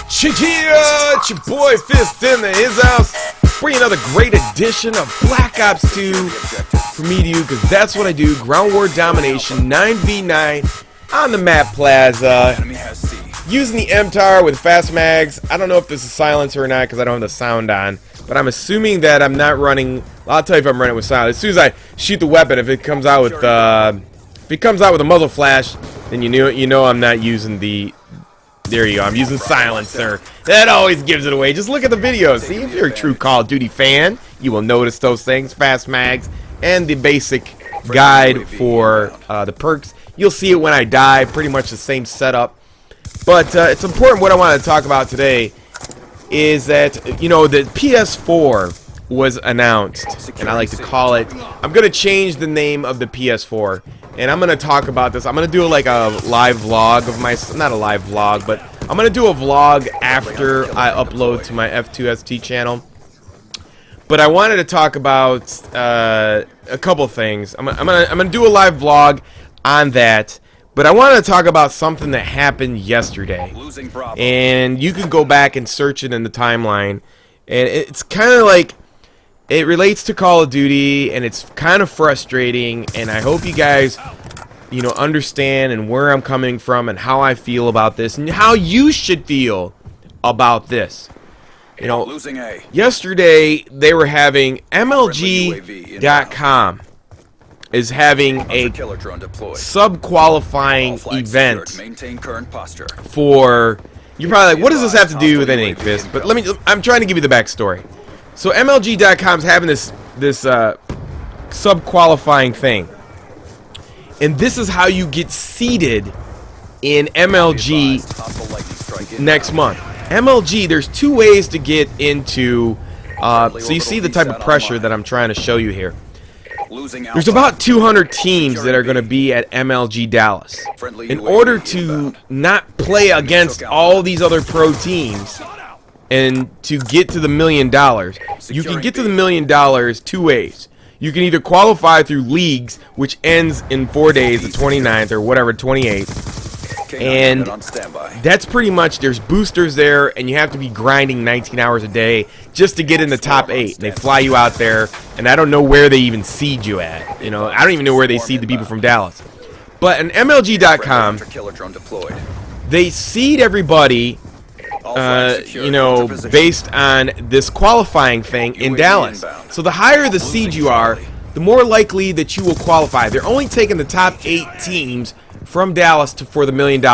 Chia, it's your boy Fist in the his house. Bring another great edition of Black Ops 2 for me to you, because that's what I do. Ground war domination, 9v9 on the map plaza. Using the Mtar with fast mags. I don't know if this is silencer or not because I don't have the sound on, but I'm assuming that I'm not running. I'll tell you if I'm running with sound. As soon as I shoot the weapon, if it comes out with a muzzle flash, then you know I'm not using the. There you go. I'm using silencer. That always gives it away. Just look at the videos. See, if you're a true Call of Duty fan, you will notice those things. Fast mags and the basic guide for the perks. You'll see it when I die. Pretty much the same setup. But it's important. What I want to talk about today is that, the PS4 was announced, and I like to call it. I'm going to change the name of the PS4, and I'm going to talk about this. I'm going to do like a live vlog of not a live vlog, but I'm going to do a vlog after I upload to my F2ST channel. But I wanted to talk about a couple things. I'm gonna do a live vlog on that. But I want to talk about something that happened yesterday, and you can go back and search it in the timeline, and it's kind of like, it relates to Call of Duty, and it's kind of frustrating, and I hope you guys, understand and where I'm coming from and how I feel about this and how you should feel about this. Yesterday they were having MLG.com is having a sub-qualifying event for, you're probably like, what does this have to do with anything, Fist? But I'm trying to give you the backstory. So MLG.com is having this sub-qualifying thing, and this is how you get seeded in MLG next month. MLG, there's two ways to get into, so you see the type of pressure that I'm trying to show you here. There's about 200 teams that are going to be at MLG Dallas. In order to not play against all these other pro teams and to get to the $1 million, you can get to the $1 million two ways. You can either qualify through leagues, which ends in 4 days, the 29th or whatever, 28th. And that's pretty much, there's boosters there, and you have to be grinding 19 hours a day just to get in the top 8. They fly you out there, and I don't know where they even seed you at. I don't even know where they seed the people from Dallas. But in MLG.com, they seed everybody, based on this qualifying thing in Dallas. So the higher the seed you are, the more likely that you will qualify. They're only taking the top 8 teams from Dallas for the $1 million,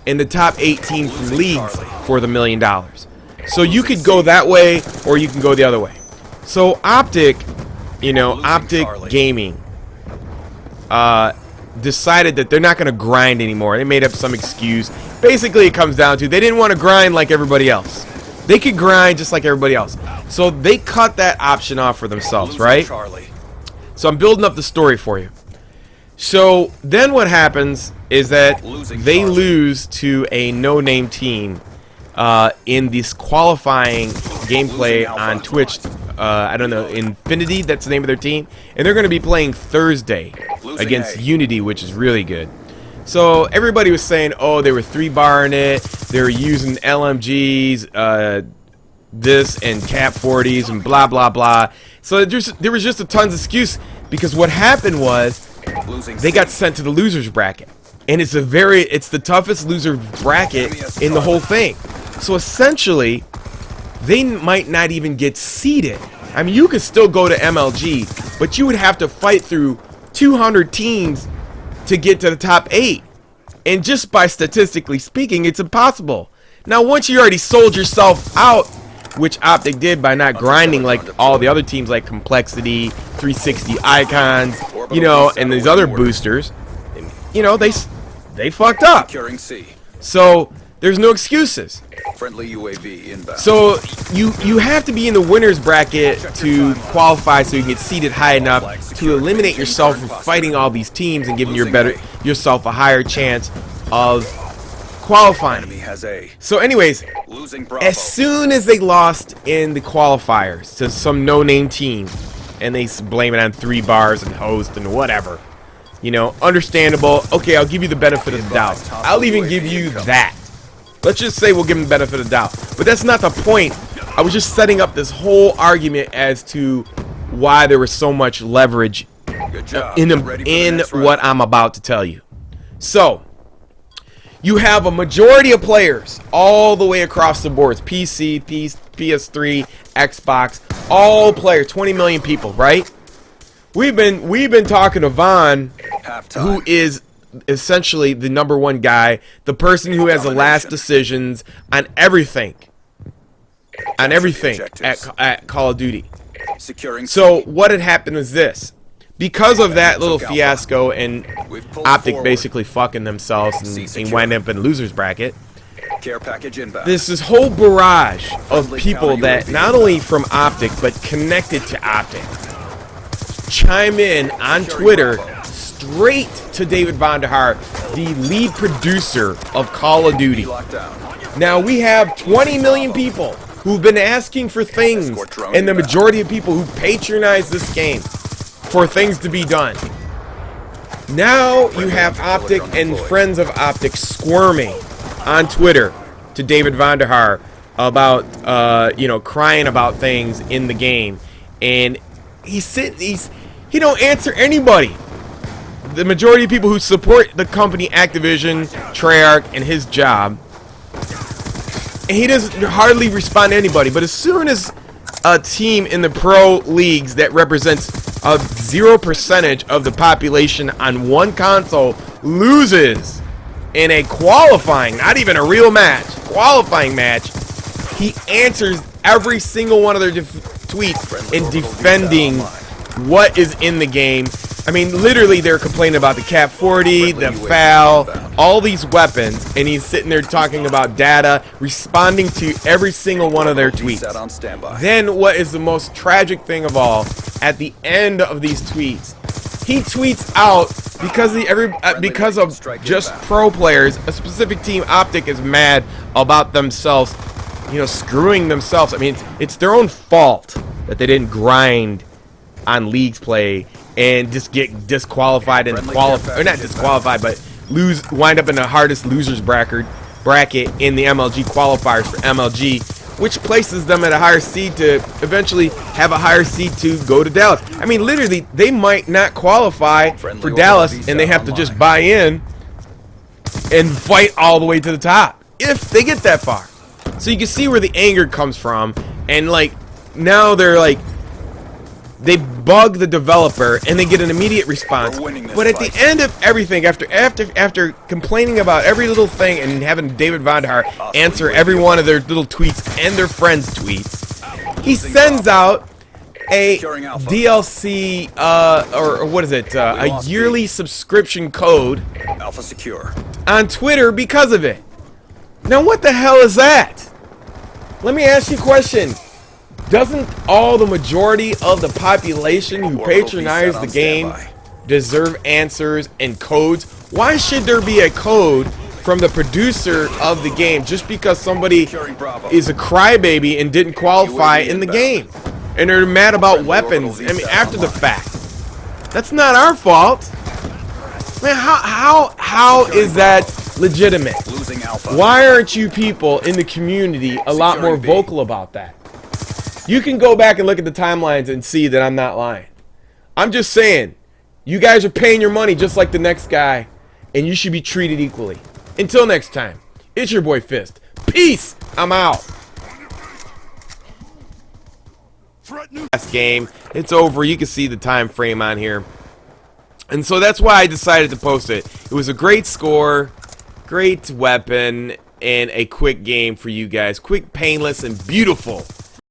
and the top 8 teams from leagues for the $1 million. So you could go that way, or you can go the other way. So Optic Gaming decided that they're not going to grind anymore. They made up some excuse. Basically, it comes down to they didn't want to grind like everybody else. They could grind just like everybody else. So they cut that option off for themselves, right? So I'm building up the story for you. So then what happens is that they lose to a no-name team in this qualifying gameplay on Twitch. I don't know, Infinity, that's the name of their team. And they're going to be playing Thursday against Unity, which is really good. So everybody was saying, oh, they were 3-barring it. They were using LMGs, this, and Cap 40s, and blah, blah, blah. So there was just a tons of excuse, because what happened was, they got sent to the losers bracket, and it's the toughest loser bracket in the whole thing. So essentially, they might not even get seeded. I mean, you could still go to MLG, but you would have to fight through 200 teams to get to the top 8. And just by statistically speaking, it's impossible. Now, once you already sold yourself out, which Optic did by not grinding like all the other teams like Complexity, 360 Icons, and these other boosters, they fucked up. So there's no excuses. So you have to be in the winners bracket to qualify, so you can get seeded high enough to eliminate yourself from fighting all these teams and giving yourself a higher chance of qualifying. So anyways, as soon as they lost in the qualifiers to some no-name team, and they blame it on 3 bars and host and whatever, You know, understandable. Okay, I'll give you the benefit of the doubt. I'll even give you that. Let's just say we'll give him the benefit of the doubt. But that's not the point. I was just setting up this whole argument as to why there was so much leverage in what I'm about to tell you. So, you have a majority of players all the way across the boards. PC, PS3, Xbox, all players, 20 million people, right? We've been talking to Vaughn, who is essentially the #1 guy, the person who has the last decisions on everything. At Call of Duty. So what had happened was this. Because of that little fiasco and Optic basically fucking themselves and wind up in loser's bracket, there's this whole barrage of people that not only from Optic but connected to Optic chime in on Twitter straight to David Vonderhaar, the lead producer of Call of Duty. Now we have 20 million people who've been asking for things, and the majority of people who patronize this game for things to be done. Now you have Optic and friends of Optic squirming on Twitter to David Vonderhaar about crying about things in the game, and he don't answer anybody. The majority of people who support the company Activision, Treyarch, and his job, and he doesn't hardly respond to anybody. But as soon as a team in the pro leagues that represents a 0% of the population on one console loses in a qualifying, not even a real match, qualifying match, he answers every single one of their tweets in defending what is in the game. I mean, literally, they're complaining about the Cap 40, the FAL, all these weapons, and he's sitting there talking about data, responding to every single one of their tweets. Then, what is the most tragic thing of all, at the end of these tweets, he tweets out, because of just pro players, a specific team, Optic, is mad about themselves, screwing themselves. I mean, it's their own fault that they didn't grind on leagues play and just get disqualified and or not disqualified, but wind up in the hardest losers bracket in the MLG qualifiers for MLG, which places them at a higher seed to eventually have a higher seed to go to Dallas. I mean, literally, they might not qualify for Dallas, and they have to just buy in and fight all the way to the top if they get that far. So you can see where the anger comes from, and now they're they bug the developer and they get an immediate response. But at the end of everything, after complaining about every little thing and having David Vonderhaar answer every one of their little tweets and their friends' tweets, he sends out a DLC or what is it? A yearly subscription code on Twitter because of it. Now what the hell is that? Let me ask you a question. Doesn't all the majority of the population who patronize the game deserve answers and codes? Why should there be a code from the producer of the game just because somebody is a crybaby and didn't qualify in the game? And they're mad about weapons, I mean, after the fact. That's not our fault. Man, how is that legitimate? Why aren't you people in the community a lot more vocal about that? You can go back and look at the timelines and see that I'm not lying. I'm just saying, you guys are paying your money just like the next guy, and you should be treated equally. Until next time, it's your boy Fist. Peace! I'm out. Last game, it's over. You can see the time frame on here. And so that's why I decided to post it. It was a great score, great weapon, and a quick game for you guys. Quick, painless, and beautiful.